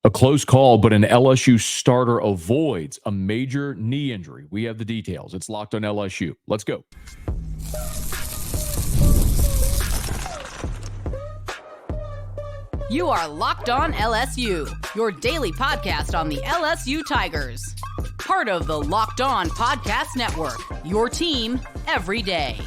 A close call, but an LSU starter avoids a major knee injury. We have the details. It's Locked on LSU. Let's go. You are Locked on LSU, your daily podcast on the LSU Tigers. Part of the Locked On Podcast Network, your team every day.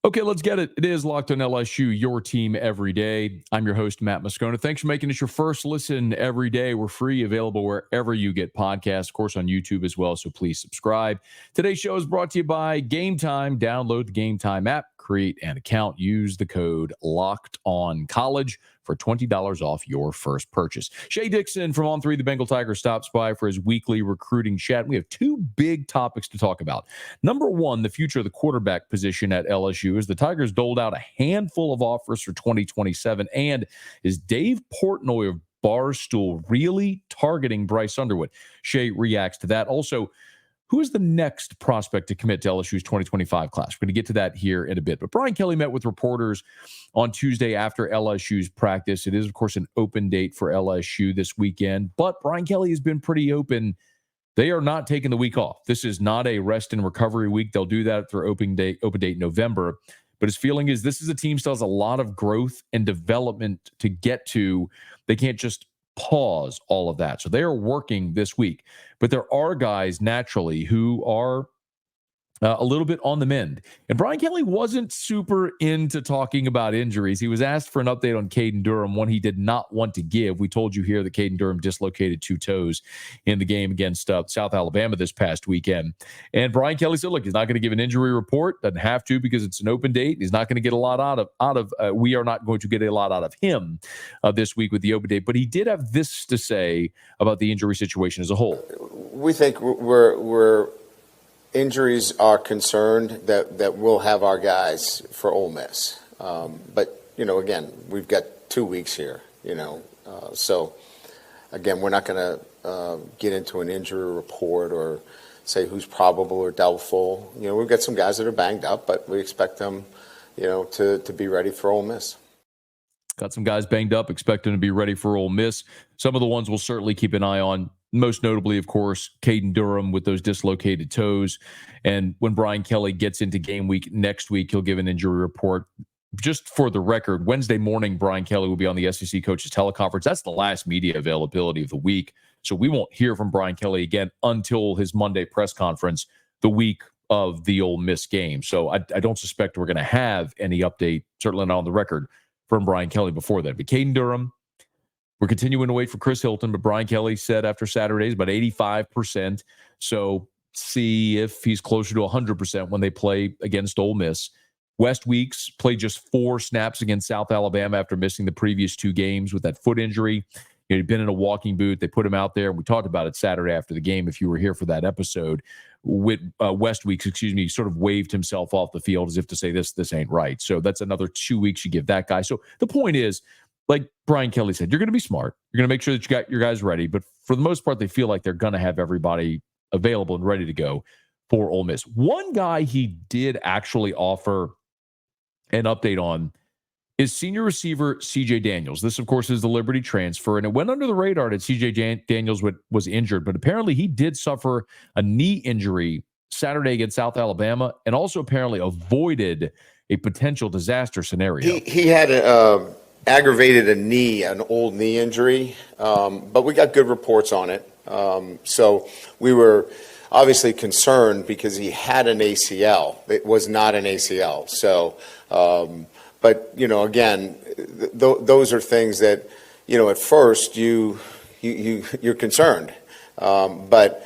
Okay, let's get it. It is Locked on LSU, your team every day. I'm your host, Matt Moscona. Thanks for making us your first listen every day. We're free, available wherever you get podcasts, of course, on YouTube as well, so please subscribe. Today's show is brought to you by Game Time. Download the Game Time app, create an account, use the code LOCKEDONCollege for $20 off your first purchase. Shea Dixon from On 3, the Bengal Tiger, stops by for his weekly recruiting chat. We have two big topics to talk about. Number one, the future of the quarterback position at LSU as the Tigers doled out a handful of offers for 2027. And is Dave Portnoy of Barstool really targeting Bryce Underwood? Shea reacts to that. Also, who is the next prospect to commit to LSU's 2025 class? We're going to get to that here in a bit. But Brian Kelly met with reporters on Tuesday after LSU's practice. It is, of course, an open date for LSU this weekend. But Brian Kelly has been pretty open. They are not taking the week off. This is not a rest and recovery week. They'll do that through open date in November. But his feeling is this is a team still has a lot of growth and development to get to. They can't just pause all of that. So they are working this week. But there are guys naturally who are a little bit on the mend. And Brian Kelly wasn't super into talking about injuries. He was asked for an update on Caden Durham, one he did not want to give. We told you here that Caden Durham dislocated two toes in the game against South Alabama this past weekend. And Brian Kelly said, look, he's not going to give an injury report. Doesn't have to because it's an open date. He's not going to get a lot we are not going to get a lot out of him this week with the open date. But he did have this to say about the injury situation as a whole. We think we're injuries are concerned that we'll have our guys for Ole Miss. But, again, we've got 2 weeks here, So, again, we're not going to get into an injury report or say who's probable or doubtful. We've got some guys that are banged up, but we expect them, to be ready for Ole Miss. Got some guys banged up, expect them to be ready for Ole Miss. Some of the ones we'll certainly keep an eye on. Most notably, of course, Caden Durham with those dislocated toes. And when Brian Kelly gets into game week next week, he'll give an injury report. Just for the record, Wednesday morning, Brian Kelly will be on the SEC coaches teleconference. That's the last media availability of the week. So we won't hear from Brian Kelly again until his Monday press conference the week of the Ole Miss game. So I don't suspect we're going to have any update, certainly not on the record, from Brian Kelly before that. But Caden Durham, we're continuing to wait for Chris Hilton, but Brian Kelly said after Saturday is about 85%. So see if he's closer to 100% when they play against Ole Miss. West Weeks played just 4 snaps against South Alabama after missing the previous 2 games with that foot injury. He'd been in a walking boot. They put him out there. We talked about it Saturday after the game. If you were here for that episode, with West Weeks, he sort of waved himself off the field as if to say this ain't right. So that's another 2 weeks you give that guy. So the point is, like Brian Kelly said, you're going to be smart. You're going to make sure that you got your guys ready. But for the most part, they feel like they're going to have everybody available and ready to go for Ole Miss. One guy he did actually offer an update on is senior receiver CJ Daniels. This, of course, is the Liberty transfer, and it went under the radar that CJ Daniels was injured, but apparently he did suffer a knee injury Saturday against South Alabama and also apparently avoided a potential disaster scenario. He had aggravated an old knee injury, but we got good reports on it. So we were obviously concerned because he had an ACL. It was not an ACL. So, but, again, those are things that, at first you're concerned. But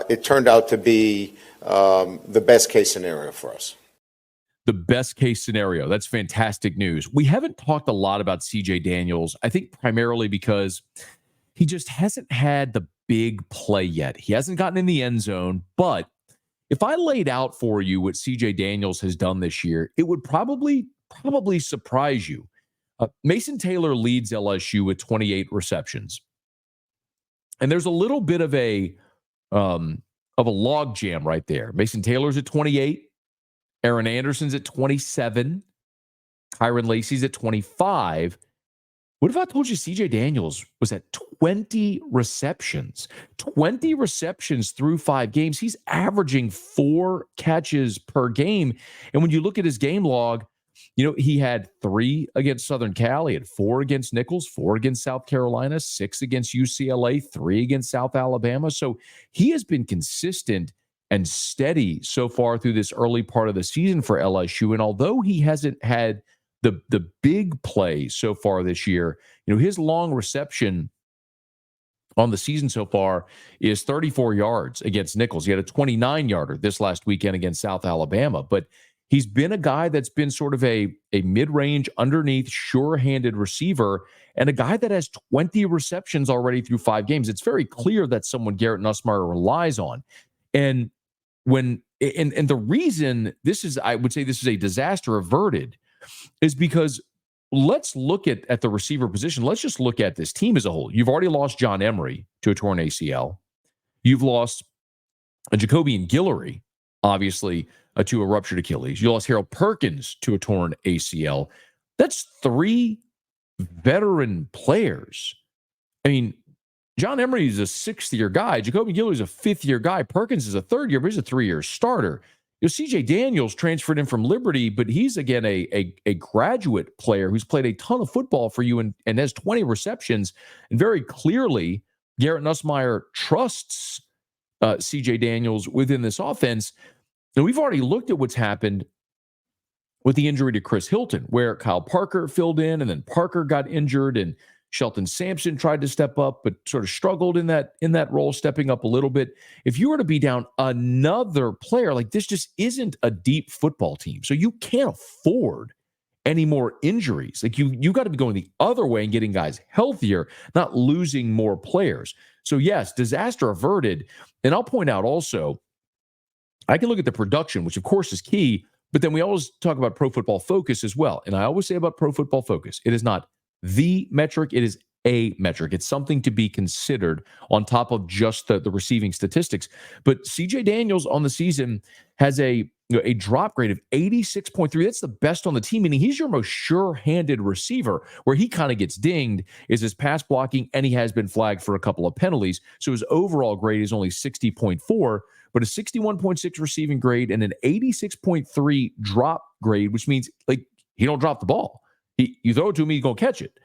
it turned out to be the best case scenario for us. The best case scenario. That's fantastic news. We haven't talked a lot about CJ Daniels, I think primarily because he just hasn't had the big play yet. He hasn't gotten in the end zone. But if I laid out for you what CJ Daniels has done this year, it would probably surprise you. Mason Taylor leads LSU with 28 receptions. And there's a little bit of a log jam right there. Mason Taylor's at 28. Aaron Anderson's at 27. Kyron Lacey's at 25. What if I told you CJ Daniels was at 20 receptions? 20 receptions through 5 games. He's averaging 4 catches per game. And when you look at his game log, he had 3 against Southern Cal. He had 4 against Nicholls, 4 against South Carolina, 6 against UCLA, 3 against South Alabama. So he has been consistent and steady so far through this early part of the season for LSU. And although he hasn't had the big play so far this year, his long reception on the season so far is 34 yards against Nicholls. He had a 29-yarder this last weekend against South Alabama. But he's been a guy that's been sort of a mid-range, underneath, sure-handed receiver, and a guy that has 20 receptions already through 5 games. It's very clear that's someone Garrett Nussmeier relies on. And the reason I would say this is a disaster averted is because let's look at the receiver position. Let's just look at this team as a whole. You've already lost John Emery to a torn ACL. You've lost Jacobian Guillory, obviously, to a ruptured Achilles. You lost Harold Perkins to a torn ACL. That's 3 veteran players. I mean, John Emery is a 6th-year guy. Jacobian Guillory is a 5th-year guy. Perkins is a 3rd year, but he's a 3-year starter. CJ Daniels transferred in from Liberty, but he's, again, a graduate player who's played a ton of football for you and has 20 receptions. And very clearly, Garrett Nussmeier trusts CJ Daniels within this offense. And we've already looked at what's happened with the injury to Chris Hilton, where Kyle Parker filled in, and then Parker got injured, and Shelton Sampson tried to step up, but sort of struggled in that role, stepping up a little bit. If you were to be down another player, like, this just isn't a deep football team. So you can't afford any more injuries. Like, you got to be going the other way and getting guys healthier, not losing more players. So yes, disaster averted. And I'll point out also, I can look at the production, which of course is key, but then we always talk about Pro Football Focus as well. And I always say about Pro Football Focus, it is not the metric, it is a metric. It's something to be considered on top of just the receiving statistics. But CJ Daniels on the season has a drop grade of 86.3. That's the best on the team, meaning he's your most sure-handed receiver. Where he kind of gets dinged is his pass blocking, and he has been flagged for a couple of penalties. So his overall grade is only 60.4, but a 61.6 receiving grade and an 86.3 drop grade, which means, like, he don't drop the ball. You throw it to him, he's going to catch it.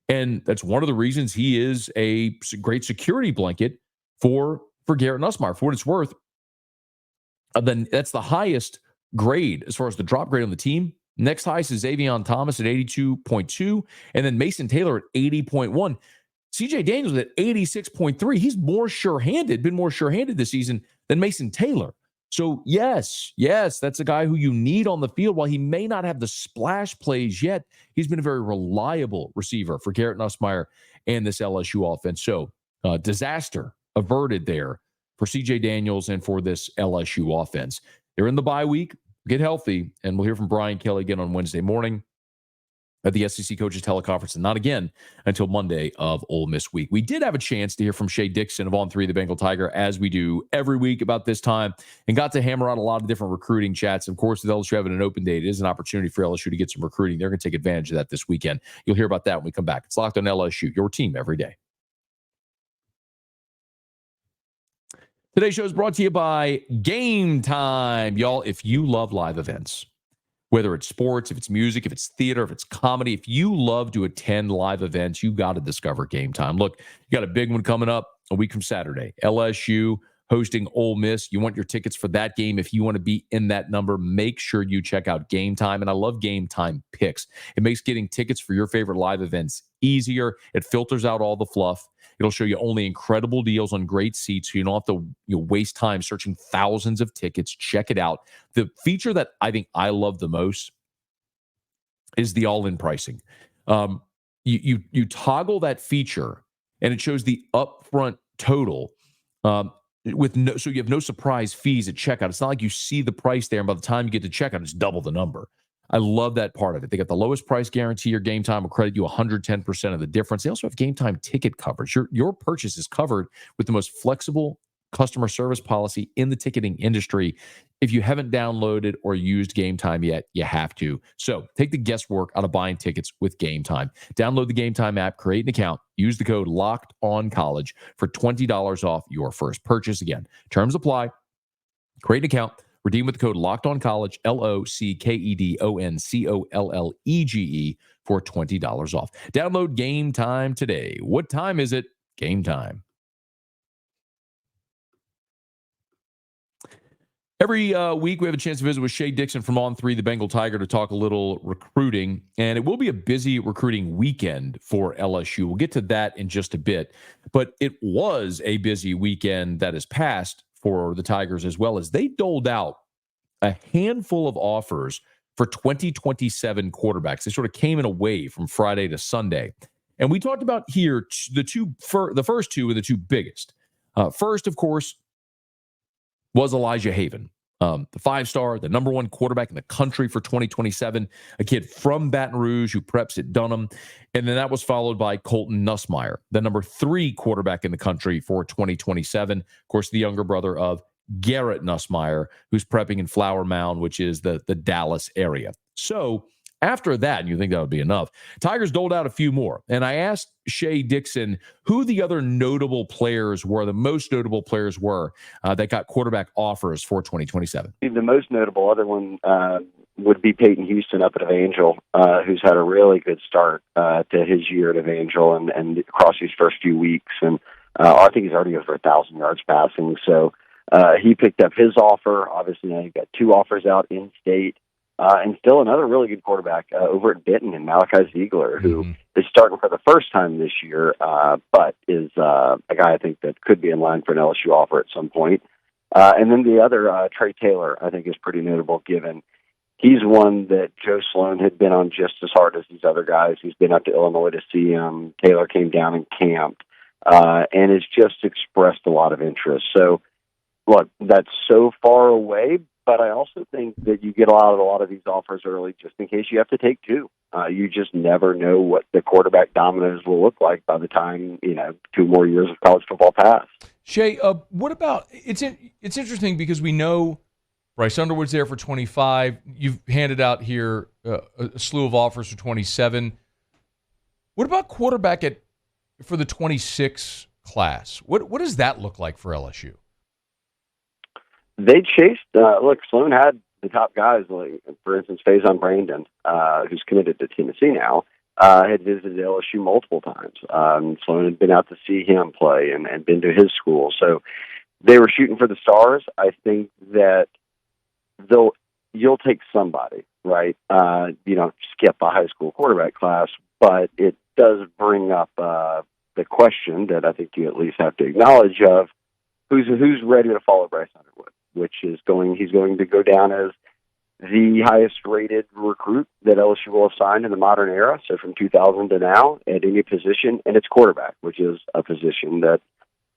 And that's one of the reasons he is a great security blanket for Garrett Nussmeier. For what it's worth, then that's the highest grade as far as the drop grade on the team. Next highest is Xavion Thomas at 82.2, and then Mason Taylor at 80.1. CJ Daniels at 86.3. He's been more sure-handed this season than Mason Taylor. So yes, that's a guy who you need on the field. While he may not have the splash plays yet, he's been a very reliable receiver for Garrett Nussmeier and this LSU offense. So disaster averted there for CJ Daniels and for this LSU offense. They're in the bye week. Get healthy, and we'll hear from Brian Kelly again on Wednesday morning at the SEC Coaches Teleconference, and not again until Monday of Ole Miss week. We did have a chance to hear from Shea Dixon of On 3 the Bengal Tiger, as we do every week about this time, and got to hammer out a lot of different recruiting chats. Of course, with LSU having an open day, it is an opportunity for LSU to get some recruiting. They're going to take advantage of that this weekend. You'll hear about that when we come back. It's Locked on LSU, your team every day. Today's show is brought to you by Game Time. Y'all, if you love live events, whether it's sports, if it's music, if it's theater, if it's comedy, if you love to attend live events, you got to discover Game Time. Look, you got a big one coming up a week from Saturday. LSU hosting Ole Miss. You want your tickets for that game. If you want to be in that number, make sure you check out Game Time. And I love Game Time picks. It makes getting tickets for your favorite live events easier. It filters out all the fluff. It'll show you only incredible deals on great seats, so you don't have to waste time searching thousands of tickets. Check it out. The feature that I think I love the most is the all-in pricing. You toggle that feature, and it shows the upfront total so you have no surprise fees at checkout. It's not like you see the price there, and by the time you get to checkout, it's double the number. I love that part of it. They got the lowest price guarantee. Or Game Time will credit you 110% of the difference. They also have Game Time ticket coverage. Your purchase is covered with the most flexible customer service policy in the ticketing industry. If you haven't downloaded or used Game Time yet, you have to. So take the guesswork out of buying tickets with Game Time. Download the Game Time app, create an account, use the code LOCKEDONCollege for $20 off your first purchase. Again, terms apply. Create an account, redeem with the code LOCKEDONCollege, LOCKEDONCOLLEGE for $20 off. Download Game Time today. What time is it? Game Time. Every week, we have a chance to visit with Shea Dixon from On3, the Bengal Tiger, to talk a little recruiting. And it will be a busy recruiting weekend for LSU. We'll get to that in just a bit. But it was a busy weekend that has passed for the Tigers as well, as they doled out a handful of offers for 2027 quarterbacks. They sort of came in a wave from Friday to Sunday. And we talked about here the first two are the two biggest. First, of course, was Elijah Haven, the 5-star, the number 1 quarterback in the country for 2027, a kid from Baton Rouge who preps at Dunham. And then that was followed by Colton Nussmeier, the number 3 quarterback in the country for 2027. Of course, the younger brother of Garrett Nussmeier, who's prepping in Flower Mound, which is the Dallas area. So after that, and you think that would be enough, Tigers doled out a few more. And I asked Shea Dixon who the other notable players were, the most notable players were that got quarterback offers for 2027. The most notable other one would be Peyton Houston up at Evangel, who's had a really good start to his year at Evangel and across these first few weeks. And I think he's already over 1,000 yards passing. So he picked up his offer. Obviously, now you've got 2 offers out in state. And still another really good quarterback over at Benton in Malachi Ziegler, who is starting for the first time this year, but is a guy I think that could be in line for an LSU offer at some point. And then the other, Trey Taylor, I think is pretty notable given he's one that Joe Sloan had been on just as hard as these other guys. He's been up to Illinois to see him. Taylor came down and camped and has just expressed a lot of interest. So, look, that's so far away, but I also think that you get a lot of these offers early just in case you have to take 2. You just never know what the quarterback dominoes will look like by the time, 2 more years of college football pass. Shea, what about it's interesting because we know Bryce Underwood's there for 25. You've handed out here a slew of offers for 27. What about quarterback for the 26 class? What does that look like for LSU? They chased, Sloan had the top guys, like, for instance, Faison Brandon, who's committed to Tennessee now, had visited LSU multiple times. Sloan had been out to see him play and been to his school. So they were shooting for the stars. I think that you'll take somebody, right? You don't skip a high school quarterback class, but it does bring up the question that I think you at least have to acknowledge of who's ready to follow Bryce Underwood, which is he's going to go down as the highest rated recruit that LSU will have signed in the modern era. So from 2000 to now at any position, and it's quarterback, which is a position that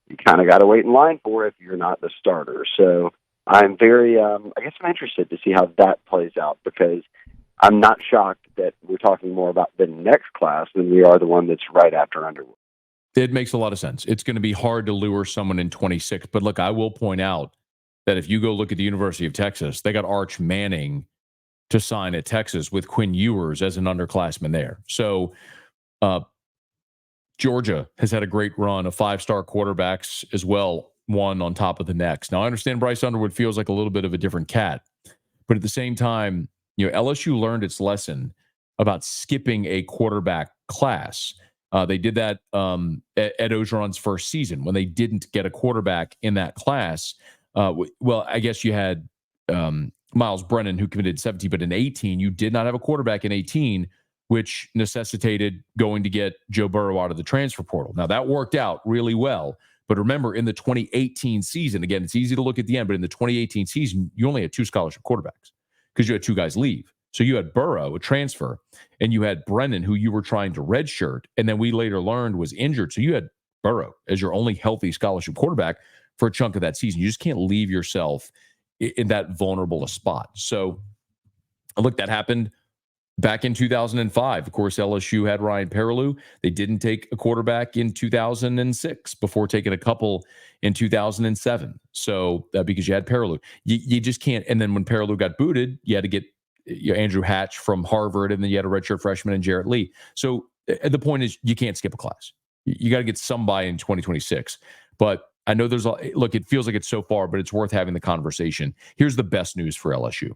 you kind of got to wait in line for if you're not the starter. So I'm very, I'm interested to see how that plays out, because I'm not shocked that we're talking more about the next class than we are the one that's right after Underwood. It makes a lot of sense. It's going to be hard to lure someone in 26. But look, I will point out that if you go look at the University of Texas, they got Arch Manning to sign at Texas with Quinn Ewers as an underclassman there. So Georgia has had a great run of 5-star quarterbacks as well, one on top of the next. Now, I understand Bryce Underwood feels like a little bit of a different cat, but at the same time, LSU learned its lesson about skipping a quarterback class. They did that at Orgeron's first season when they didn't get a quarterback in that class. Well, I guess you had Miles Brennan, who committed 17, but in 18, you did not have a quarterback in 18, which necessitated going to get Joe Burrow out of the transfer portal. Now, that worked out really well. But remember, in the 2018 season, again, it's easy to look at the end, but in the 2018 season, you only had 2 scholarship quarterbacks because you had 2 guys leave. So you had Burrow, a transfer, and you had Brennan, who you were trying to redshirt, and then we later learned was injured. So you had Burrow as your only healthy scholarship quarterback for a chunk of that season. You just can't leave yourself in that vulnerable a spot. So, look, that happened. Back in 2005, of course, LSU had Ryan Perrilloux. They didn't take a quarterback in 2006 before taking a couple in 2007. So because you had Perrilloux, you just can't. And then when Perrilloux got booted, you had to get Andrew Hatch from Harvard, and then you had a redshirt freshman and Jarrett Lee. So the point is, you can't skip a class. You got to get somebody in 2026. But I know look, it feels like it's so far, but it's worth having the conversation. Here's the best news for LSU.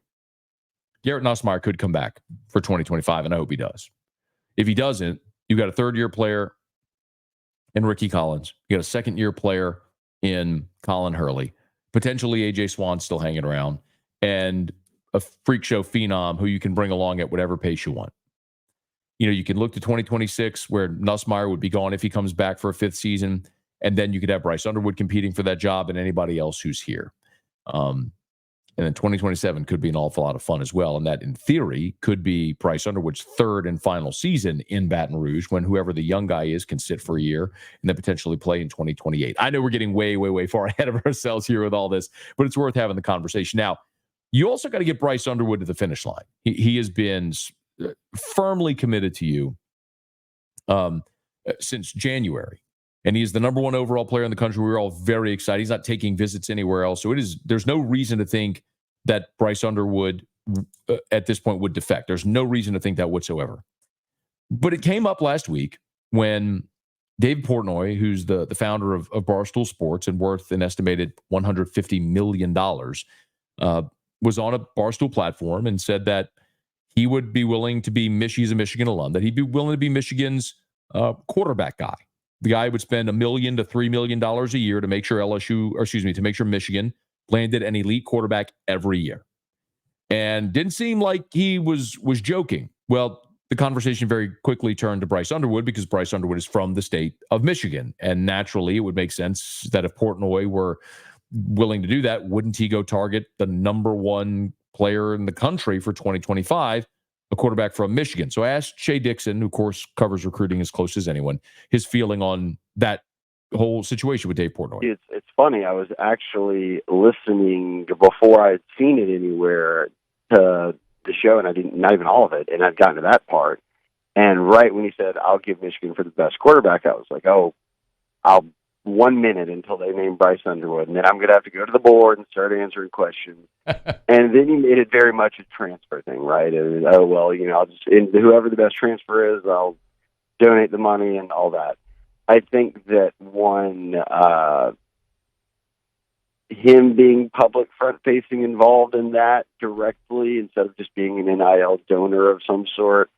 Garrett Nussmeier could come back for 2025, and I hope he does. If he doesn't, you've got a third-year player in Ricky Collins. You got a second-year player in Colin Hurley. Potentially A.J. Swan still hanging around. And a freak show phenom who you can bring along at whatever pace you want. You can look to 2026 where Nussmeier would be gone if he comes back for a fifth season, and then you could have Bryce Underwood competing for that job and anybody else who's here. And then 2027 could be an awful lot of fun as well. And that, in theory, could be Bryce Underwood's third and final season in Baton Rouge, when whoever the young guy is can sit for a year and then potentially play in 2028. I know we're getting way, way, way far ahead of ourselves here with all this, but it's worth having the conversation. Now, you also got to get Bryce Underwood to the finish line. He has been firmly committed to you since January. And he is the number one overall player in the country. We're all very excited. He's not taking visits anywhere else. So there's no reason to think that Bryce Underwood at this point would defect. There's no reason to think that whatsoever. But it came up last week when Dave Portnoy, who's the founder of Barstool Sports and worth an estimated $150 million, was on a Barstool platform and said that he would be willing to be he's a Michigan alum, that he'd be willing to be Michigan's quarterback guy. The guy would spend $1 million to $3 million a year to make sure to make sure Michigan landed an elite quarterback every year. And didn't seem like he was joking. Well, the conversation very quickly turned to Bryce Underwood, because Bryce Underwood is from the state of Michigan. And naturally, it would make sense that if Portnoy were willing to do that, wouldn't he go target the number one player in the country for 2025, a quarterback from Michigan? So I asked Shea Dixon, who of course covers recruiting as close as anyone, his feeling on that whole situation with Dave Portnoy. It's funny. I was actually listening before I had seen it anywhere to the show, and I didn't, not even all of it, and I'd gotten to that part. And right when he said, "I'll give Michigan for the best quarterback," I was like, "Oh, I'll 1 minute until they name Bryce Underwood, and then I'm going to have to go to the board and start answering questions." And then he made it very much a transfer thing, right? And, oh, well, I'll just, whoever the best transfer is, I'll donate the money and all that. I think that him being public front-facing involved in that directly, instead of just being an NIL donor of some sort,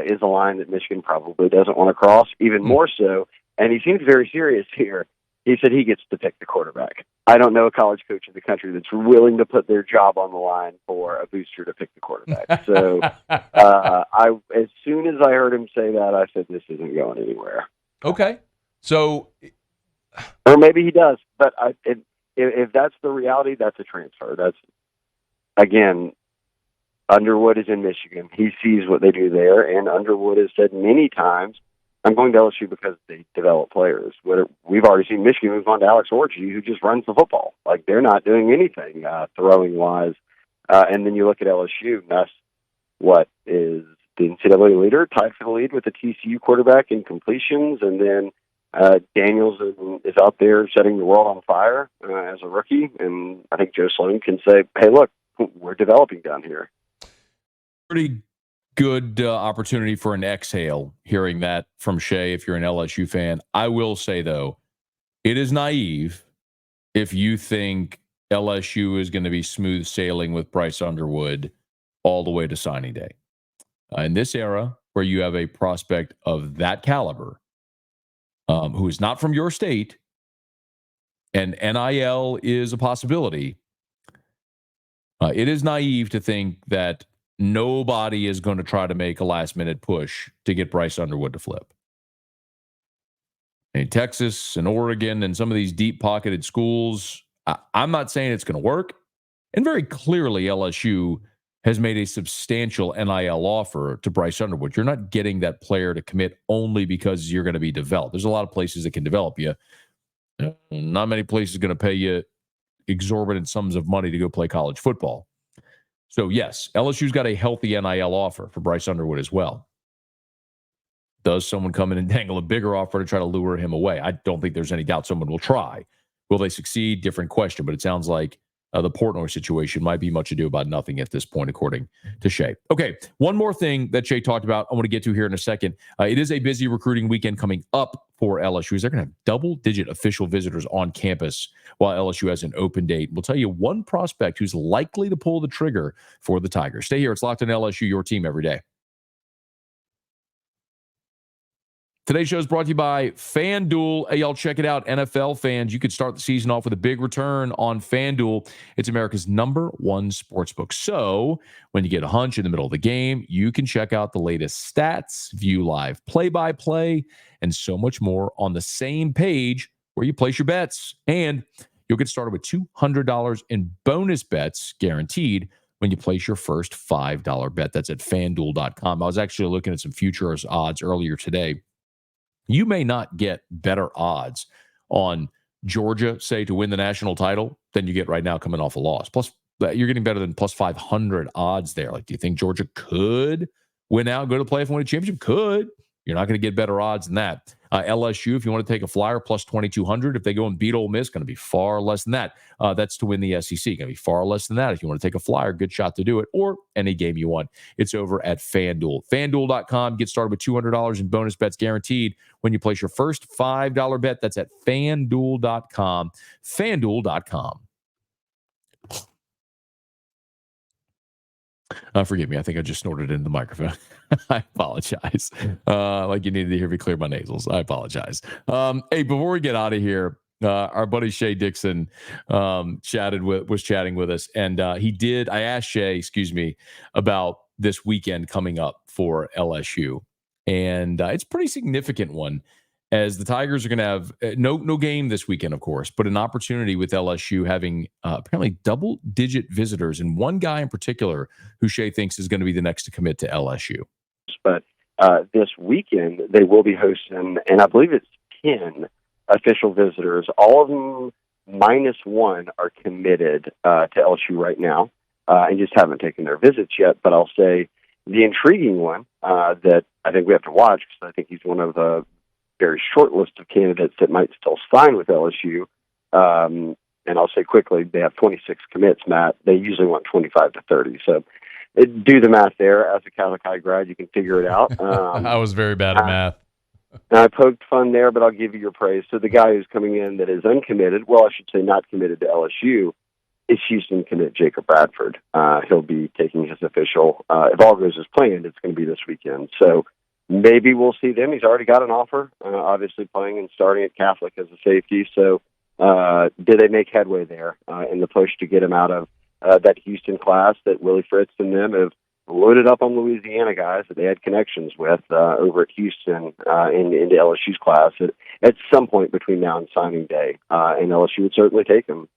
is a line that Michigan probably doesn't want to cross, even more so. And he seems very serious here. He said he gets to pick the quarterback. I don't know a college coach in the country that's willing to put their job on the line for a booster to pick the quarterback. So as soon as I heard him say that, I said, this isn't going anywhere. Okay. So, or maybe he does, but if that's the reality, that's a transfer. That's, again, Underwood is in Michigan. He sees what they do there, and Underwood has said many times, I'm going to LSU because they develop players. We've already seen Michigan move on to Alex Orji, who just runs the football. Like, they're not doing anything throwing-wise. And then you look at LSU, and that's what is the NCAA leader, tied for the lead with the TCU quarterback in completions. And then Daniels is out there setting the world on fire as a rookie. And I think Joe Sloan can say, hey, look, we're developing down here. Pretty good opportunity for an exhale hearing that from Shea if you're an LSU fan. I will say, though, it is naive if you think LSU is going to be smooth sailing with Bryce Underwood all the way to signing day. In this era where you have a prospect of that caliber who is not from your state and NIL is a possibility, it is naive to think that nobody is going to try to make a last-minute push to get Bryce Underwood to flip. In Texas and Oregon and some of these deep-pocketed schools, I'm not saying it's going to work. And very clearly, LSU has made a substantial NIL offer to Bryce Underwood. You're not getting that player to commit only because you're going to be developed. There's a lot of places that can develop you. Not many places are going to pay you exorbitant sums of money to go play college football. So, yes, LSU's got a healthy NIL offer for Bryce Underwood as well. Does someone come in and dangle a bigger offer to try to lure him away? I don't think there's any doubt someone will try. Will they succeed? Different question, but it sounds like the Portnoy situation might be much ado about nothing at this point, according to Shea. Okay, one more thing that Shea talked about I want to get to here in a second. It is a busy recruiting weekend coming up for LSU. They're going to have double-digit official visitors on campus while LSU has an open date. We'll tell you one prospect who's likely to pull the trigger for the Tigers. Stay here. It's Locked on LSU, your team every day. Today's show is brought to you by FanDuel. Hey, y'all, check it out. NFL fans, you could start the season off with a big return on FanDuel. It's America's #1 sportsbook. So when you get a hunch in the middle of the game, you can check out the latest stats, view live play-by-play, and so much more on the same page where you place your bets. And you'll get started with $200 in bonus bets guaranteed when you place your first $5 bet. That's at FanDuel.com. I was actually looking at some futures odds earlier today. You may not get better odds on Georgia, say, to win the national title than you get right now coming off a loss. Plus, you're getting better than plus 500 odds there. Like, do you think Georgia could win out, go to the playoff and win a championship? Could. You're not going to get better odds than that. LSU, if you want to take a flyer, plus 2,200. If they go and beat Ole Miss, going to be far less than that. That's to win the SEC. Going to be far less than that. If you want to take a flyer, good shot to do it. Or any game you want. It's over at FanDuel. FanDuel.com. Get started with $200 in bonus bets guaranteed when you place your first $5 bet. That's at FanDuel.com. FanDuel.com. Forgive me. I think I just snorted into the microphone. I apologize. Like you needed to hear me clear my nasals. I apologize. Hey, before we get out of here, our buddy Shea Dixon was chatting with us, and I asked Shea, about this weekend coming up for LSU, and it's a pretty significant one, as the Tigers are going to have no game this weekend, of course, but an opportunity with LSU having apparently double-digit visitors, and one guy in particular who Shea thinks is going to be the next to commit to LSU. But this weekend, they will be hosting, and I believe it's 10 official visitors. All of them -1 are committed to LSU right now and just haven't taken their visits yet. But I'll say the intriguing one that I think we have to watch, because I think he's one of the very short list of candidates that might still sign with LSU. And I'll say quickly, they have 26 commits, Matt. They usually want 25 to 30. So do the math there. As a Catholic high grad, you can figure it out. I was very bad at math. I poked fun there, but I'll give you your praise. So the guy who's coming in that is uncommitted, well, I should say not committed to LSU, is Houston commit Jacob Bradford. He'll be taking his official. If all goes as planned, it's going to be this weekend. So maybe we'll see them. He's already got an offer, obviously playing and starting at Catholic as a safety. So did they make headway there in the push to get him out of that Houston class that Willie Fritz and them have loaded up on Louisiana guys that they had connections with over at Houston into LSU's class at some point between now and signing day. And LSU would certainly take him.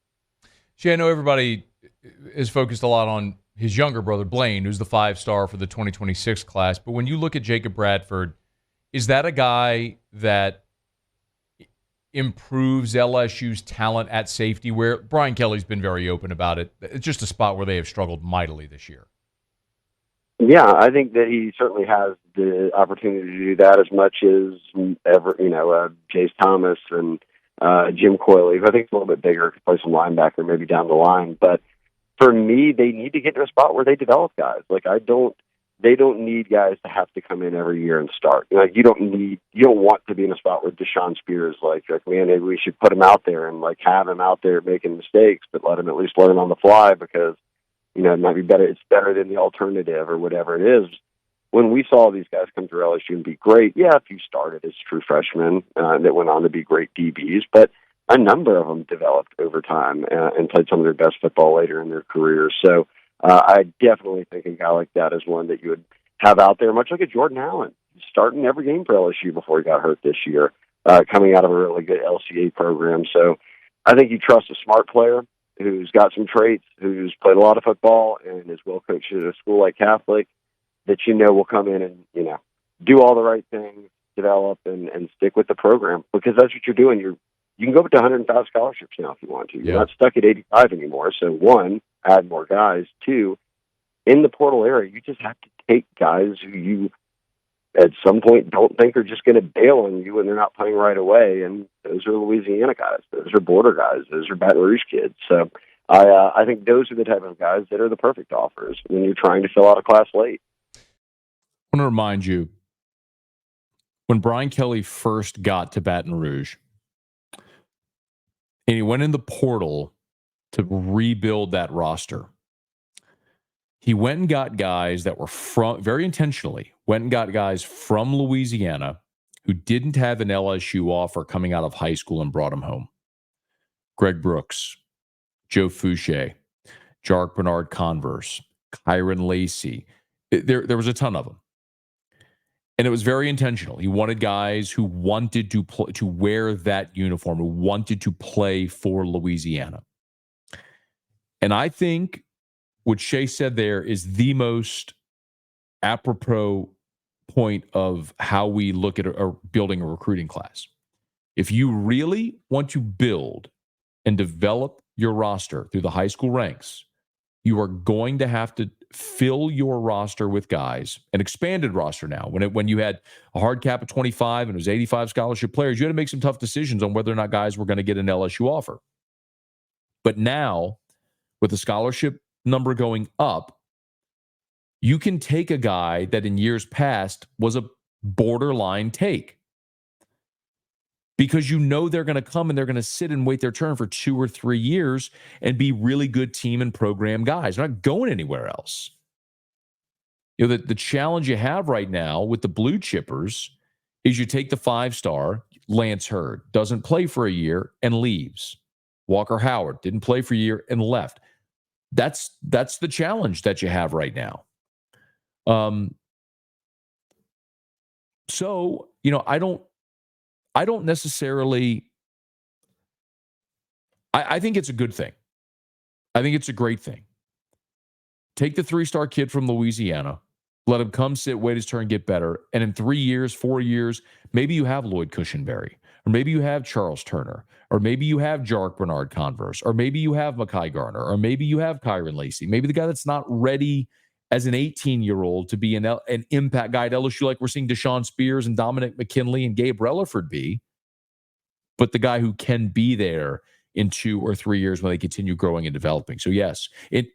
I know everybody is focused a lot on his younger brother, Blaine, who's the 5-star for the 2026 class. But when you look at Jacob Bradford, is that a guy that improves LSU's talent at safety, where Brian Kelly's been very open about it? It's just a spot where they have struggled mightily this year. Yeah, I think that he certainly has the opportunity to do that as much as ever, Jace Thomas and Jim Coyley, who I think is a little bit bigger, could play some linebacker maybe down the line. But for me, they need to get to a spot where they develop guys. They don't need guys to have to come in every year and start. You don't want to be in a spot where Deshaun Spears, man, maybe we should put him out there and have him out there making mistakes, but let him at least learn on the fly, because it might be better. It's better than the alternative or whatever it is. When we saw these guys come through LSU and be great, a few started as true freshmen that went on to be great DBs, but a number of them developed over time and played some of their best football later in their careers. So I definitely think a guy like that is one that you would have out there, much like a Jordan Allen, starting every game for LSU before he got hurt this year, coming out of a really good LCA program. So I think you trust a smart player who's got some traits, who's played a lot of football and is well coached at a school like Catholic, that will come in and, do all the right things, develop and stick with the program, because that's what you're doing. You can go up to 105 scholarships now if you want to. You're not stuck at 85 anymore. So one, add more guys. Two, in the portal era, you just have to take guys who you at some point don't think are just going to bail on you when they're not playing right away. And those are Louisiana guys. Those are border guys. Those are Baton Rouge kids. So I think those are the type of guys that are the perfect offers when you're trying to fill out a class late. I want to remind you, when Brian Kelly first got to Baton Rouge, and he went in the portal to rebuild that roster, he went and got guys that were very intentionally, went and got guys from Louisiana who didn't have an LSU offer coming out of high school and brought them home. Greg Brooks, Joe Fouché, Jark Bernard Converse, Kyron Lacey. There was a ton of them. And it was very intentional. He wanted guys who wanted to wear that uniform, who wanted to play for Louisiana. And I think what Shea said there is the most apropos point of how we look at building a recruiting class. If you really want to build and develop your roster through the high school ranks, you are going to have to fill your roster with guys, an expanded roster now. When you had a hard cap of 25 and it was 85 scholarship players, you had to make some tough decisions on whether or not guys were going to get an LSU offer. But now, with the scholarship number going up, you can take a guy that in years past was a borderline take, because you know they're going to come and they're going to sit and wait their turn for 2 or 3 years and be really good team and program guys. They're not going anywhere else. You know, the challenge you have right now with the blue chippers is you take the 5-star, Lance Hurd, doesn't play for a year and leaves. Walker Howard didn't play for a year and left. That's the challenge that you have right now. So, you know, I don't necessarily, I think it's a good thing. I think it's a great thing. Take the 3-star kid from Louisiana, let him come sit, wait his turn, get better. And in 3 years, 4 years, maybe you have Lloyd Cushenberry, or maybe you have Charles Turner, or maybe you have Jark Bernard Converse, or maybe you have Mekhi Garner, or maybe you have Kyron Lacey. Maybe the guy that's not ready as an 18-year-old to be an impact guy at LSU, like we're seeing Deshaun Spears and Dominic McKinley and Gabe Relaford be, but the guy who can be there in 2 or 3 years when they continue growing and developing. So yes, in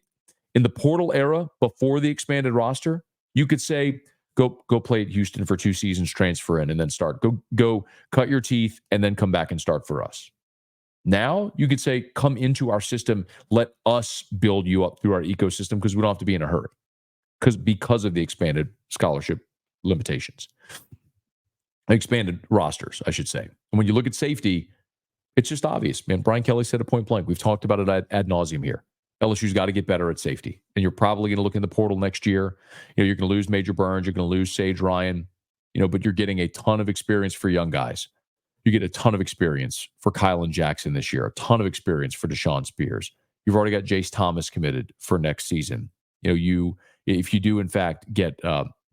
the portal era, before the expanded roster, you could say, go play at Houston for 2 seasons, transfer in, and then start. Go cut your teeth, and then come back and start for us. Now, you could say, come into our system, let us build you up through our ecosystem, because we don't have to be in a hurry. Because of the expanded scholarship limitations. Expanded rosters, I should say. And when you look at safety, it's just obvious, man. Brian Kelly said it point blank. We've talked about it ad nauseum here. LSU's got to get better at safety. And you're probably going to look in the portal next year. You know, you're going to lose Major Burns. You're going to lose Sage Ryan. You know, but you're getting a ton of experience for young guys. You get a ton of experience for Kylan Jackson this year. A ton of experience for Deshaun Spears. You've already got Jace Thomas committed for next season. You know, if you do in fact get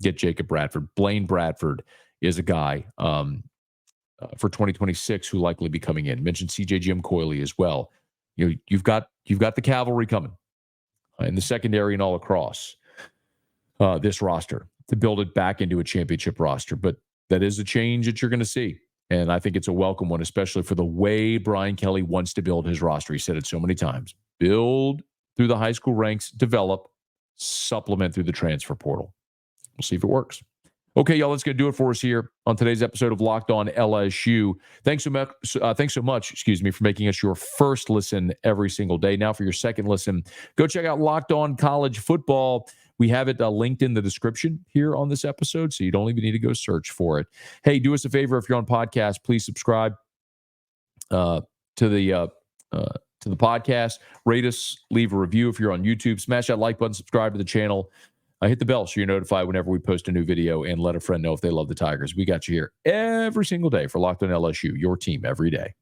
Jacob Bradford, Blaine Bradford is a guy for 2026 who likely be coming in. Mentioned CJ Jim Coyley as well. You know, you've got the cavalry coming in the secondary and all across this roster to build it back into a championship roster. But that is a change that you're going to see. And I think it's a welcome one, especially for the way Brian Kelly wants to build his roster. He said it so many times. Build through the high school ranks, develop, supplement through the transfer portal. We'll see if it works. Okay, y'all, let's go do it for us here on today's episode of Locked On LSU. Thanks so much, for making us your first listen every single day. Now for your second listen, go check out Locked On College Football. We have it linked in the description here on this episode, so you don't even need to go search for it. Hey, do us a favor, if you're on podcast, please subscribe to the podcast. Rate us, leave a review if you're on YouTube. Smash that like button, subscribe to the channel. Hit the bell so you're notified whenever we post a new video, and let a friend know if they love the Tigers. We got you here every single day for Locked On LSU, your team every day.